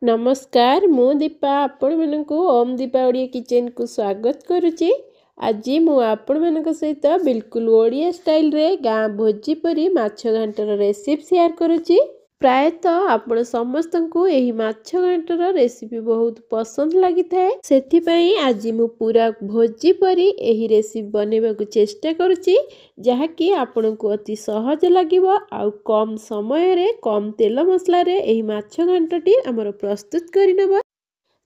नमस्कार मु दीपा आपण मानकु ओम दीपा ओडिया किचन को स्वागत करुच्ची। आज मु आपण मानक सहित बिल्कुल ओडिया स्टाइल रे गाँ भोजी परी माछ घांटर रेसिपी शेयर करुच्ची। प्रायतः आपण समस्त को एही माछ घांटर रेसिपी बहुत पसंद लगी थाए, सेथि पई आज मु पूरा भोजी परी एही रेसिपी बनेबा को चेष्टा करुच्ची, जहा कि आपण को अति सहज लागिवो आउ कम समय रे कम तेल मसला रे एही माछ घांटटी हमर प्रस्तुत करिनबो।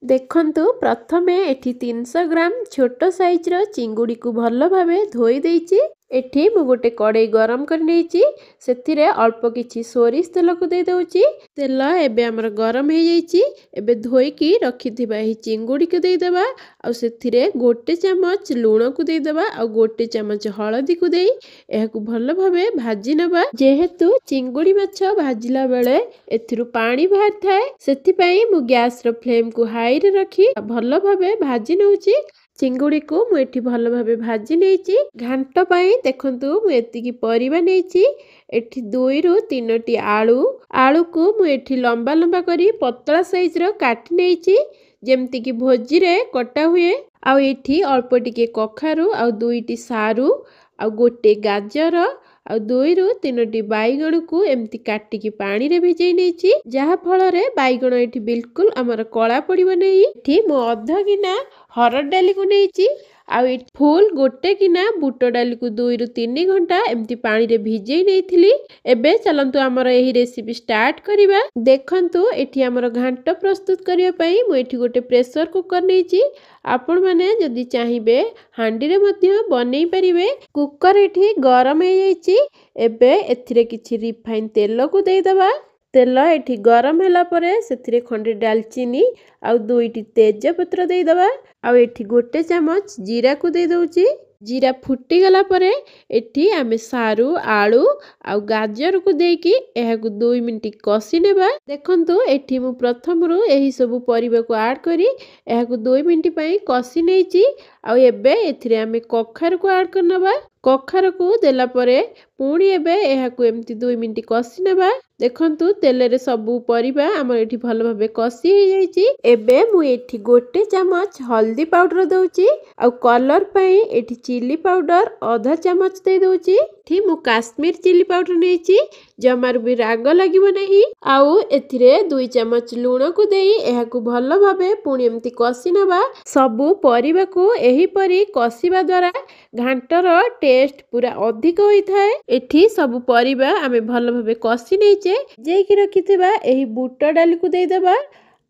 देखंतु प्रथमे एठी 300 ग्राम छोट साइज रो चिंगुड़ी को भलो भाबे धोई देइची। एठी मु गोटे कड़ाई गरम कर नेइची, सेथिरे अल्प किछि सोरिष तेल को दे दउची। तेल एबे हमर गरम हे जाइची। एबे धोई की रखिथिबा ही चिंगुड़ी को दे देबा आ सेथिरे गोटे चम्मच लूण को दे देबा आ गोटे चम्मच हळदी को देई एहाकू भलो भाबे भाजी नबा। जेहेतु चिंगुड़ी माछ भाजिला बेले एथिरु पानी बाहर थाए, सेथि पई मु गैस रो फ्लेम को हाई रे रखी भलो भाबे भाजी नउची। चिंगुड़ी को मु एठी भलो भाबे भाजी नेइची। घांट पई देखंतु मु एतिकी परिबा नेइची। एठी 2 रु 3टी आलू को मु एठी लंबा लंबा करी पतला साइज रो काटी नेइची, जेमति की भोजी रे कटा हुए। आ एठी अल्प टिके कखारु आ 2टी सारू आ गोटे गाजर आ 2 रु 3टी बैगण को एमती काटी की पानी रे भिजई नेइची, जहा फल रे बैगण एठी बिल्कुल हमर कळा पड़िबो नै। एठी मो अध गिना हरड़ डाली को नेइची आ फुल गोटे किना बुट डाली को 2 रु 3 घंटा एमती पानी रे भिजई नेइथिली। एबे चलंतु हमर एही रेसिपी स्टार्ट करिबा। देखंतु एठी हमर घांट प्रस्तुत करिया पई मु एठी गोटे प्रेशर कुकर नेइची। आपण माने जदि चाहिबे हांडी रे मध्य बनै परिबे। कुकर एठी गरम हे जाइची। एबे एथिरे किछि रिफाइन तेल को दे दबा। तेल एठी गरम होला परे सेथिरे खंडे दालचीनी आ 2टी तेज पत्र दे दबा आ एठी गोटे चम्मच जीरा को दे दउची। जीरा फुटी गला परे एठी आमे सारू आलू आ गाजर को देकी एहाकू 2 मिनिट कसी नेबा। देखंतु एठी मु प्रथम रु एही सब परिबा को ऐड करी एहाकू 2 मिनिट पई कसी नेइची। आ एबे एथिरे आमे कखार को ऐड करनबा। कखार को देला परे पुणी एबे एहाकू एमती 2 मिनिट कसी नेबा। देखंतु तेल रे सबु परिबा हमर एठी भलो भाबे कसी हे जाइची। एबे मु एठी गोटे चम्मच हल्दी पाउडर दउची आ कलर पई एठी चिली पाउडर आधा चम्मच दे दउची। एठी मु काश्मीर चिली पाउडर नेइची, जमार भी राग लागिबो नाही। आउ एथिरे 2 चम्मच लूण को देई एहाकू भलो भाबे पुणी एमती कसी नबा। सबु परिबा को एही परी कसीबा द्वारा घांटर टेस्ट पूरा अधिक होई थाए। एठी सबु परिबा आमे भलो भाबे कसी नेइचे। जेकी रखिथिबा एही बुट डाली को दे देबा।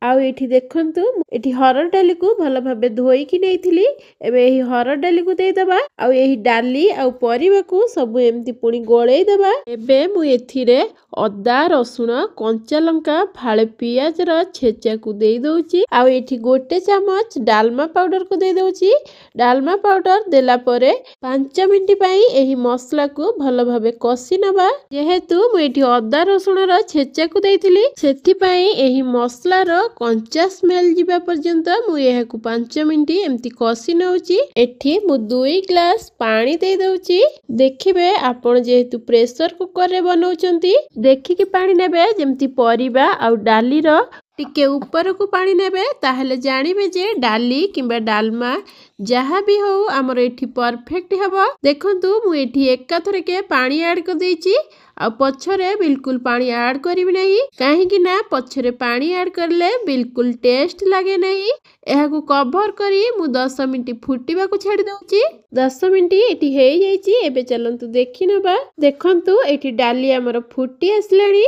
आउ एठी देखंतु एठी हरड़ डाली को भलो भाबे धोई की नेइथिली। एबे एही हरड़ डाली को दे देबा आउ एही डाली आउ परिबा को सब एमती पुणी गोळेई देबा। एबे मु एथिरे अदा रसुण कंचा लंका फाळे पियाज र छेचा को दे दउची। आउ एठी गोटे चम्मच डालमा पाउडर को दे दउची। डालमा पाउडर देला परे 5 मिनिट पई एही मसला को भलो भाबे कसी नबा। जेहेतु मु एठी अदा रसुण र छेचा को देइथिली, सेथि पई एही मसला र कंचा स्मेल जिबा पर्यंत मु एहाकू 5 मिनिट एमती कसी नउची। एठी मु 2 ग्लास पानी दे दउची। देखिबे आपण जेहेतु प्रेशर कुकर रे बनाउचंती, देखि कि पानी नेबे जेमती परिबा आ डाली रो टिके ऊपर को पानी नेबे, ताहले जानिबे जे डाली किंबा डालमा जहा भी हो हमर एठी परफेक्ट हबो। देखंतु मु एठी एकाथरे के पानी ऐड कर देइची आ पछरे बिल्कुल पानी ऐड करिबि नाही, काहे कि ना पछरे पानी ऐड करले बिल्कुल टेस्ट लागे नाही। एहाकू कवर करी मु 10 मिनिट फुटिबा को छाडी दउची। 10 मिनिट एठी हे जाइची। एबे चलंतु देखि नबा। देखंतु एठी डाली हमर फुटी आसलानी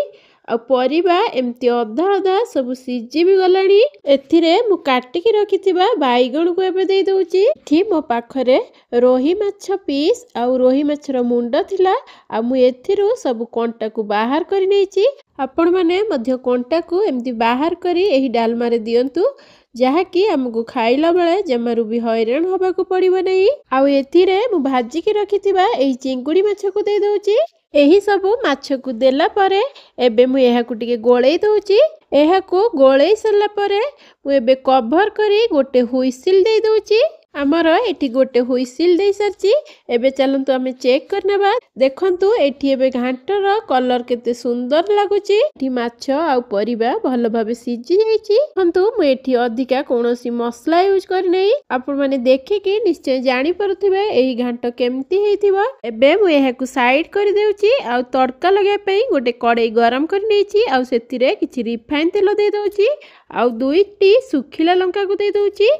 आ परिबा एमती अधा अधा सब सिझी भी गलानी। एथिरे मु काटी की रखिथिबा बैगण को एबे दे दउची। एठी मो पाखरे रोही माछ पीस आ रोही माछर मुंड थिला आ मु एथिरु सब कंटा को बाहर करि नेइची। आपण माने मध्य कंटा को एमती बाहर करी एही डालमा रे दियंतु, जहा कि हमको खाइला बेले जमारू भी हैरान होबा को पड़िबो नहीं। आ एथिरे मु भाजी की रखिथिबा एही चिंगुड़ी माछ को दे दउची। एही सबु माछ को देला परे एबे मु एहाकू टिके गोळेई दउची। एहाकू गोळेई सरला परे मु एबे कवर करी गोटे हुइसिल दे दउची। आमर एठी गोटे हुइसिल दे सारची एबे चलंतु आमे चेक करनेबा देखंतु एठी एबे घांटर कलर केते सुंदर लागुची एठी माछ आ परिबा भलो भाबे सिझी जाईची देखंतु मु एठी अधिका कोनोसी मसला यूज करि नै आपण माने देखि कि निश्चय जानि परथिबे एही घांट केमती हेइथिबो एबे मु एहाकु साइड करि देउची आ तड़का लगे पई गोटे कड़ाई गरम करि नेची आ सेतिरे किछि रिफाइन तेल दे दउची आ दुईटी सुखिला लंका को दे दउची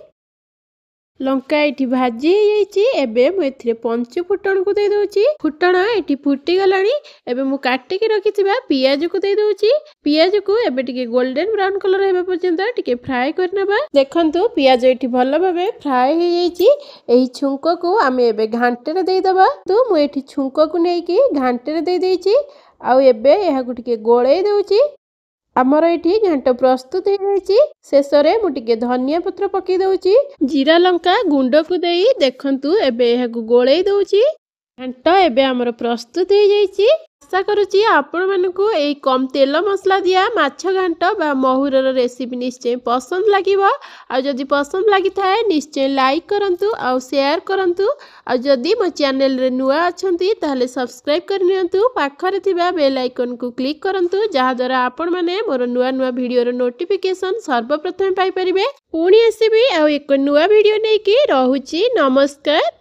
लंका एठी भाजी जाइची एबे मु एथिरे पंच फुटण को दे दउची फुटण एठी फुटी गलानी एबे मु काटी के रखिथिबा पियाज को दे दउची पियाज को एबे टिके गोल्डन ब्राउन कलर हेबा पर्यंत टिके फ्राई करनेबा देखंतु पियाज एठी भलो भाबे फ्राई हे जाइची एही छुंको को आमे एबे घांटे रे दे दबा तो मु एठी छुंको को नै कि घांटे रे दे देइची आ एबे एहा को टिके गोळेई दउची आमर एठी घांट प्रस्तुत हो जाइची शेषरे मु टिके धनिया पत्र पकई दउची जीरा लंका गुंड को देई देखंतु एबे एहा को गोळेई दउची घांट एबे आमर प्रस्तुत हो जाइची आशा करूची आपण मानकु एई कम तेल मसला दिया माछ घांट बा महुरर रेसिपी निश्चय पसंद लागिवो आ जदि पसंद लागि थाए निश्चय लाइक करंतु आ शेयर करंतु आ जदि मो चैनल रे नुआ अछंती ताहले सब्सक्राइब कर नियंतु पाखरे थिबा बेल आइकन को क्लिक करंतु जहा द्वारा आपण माने मोर नुआ नुआ वीडियो रो नोटिफिकेशन सर्वप्रथम पाई परिबे पुणी आसीबी आ एक नुआ वीडियो नै कि रहूची नमस्कार।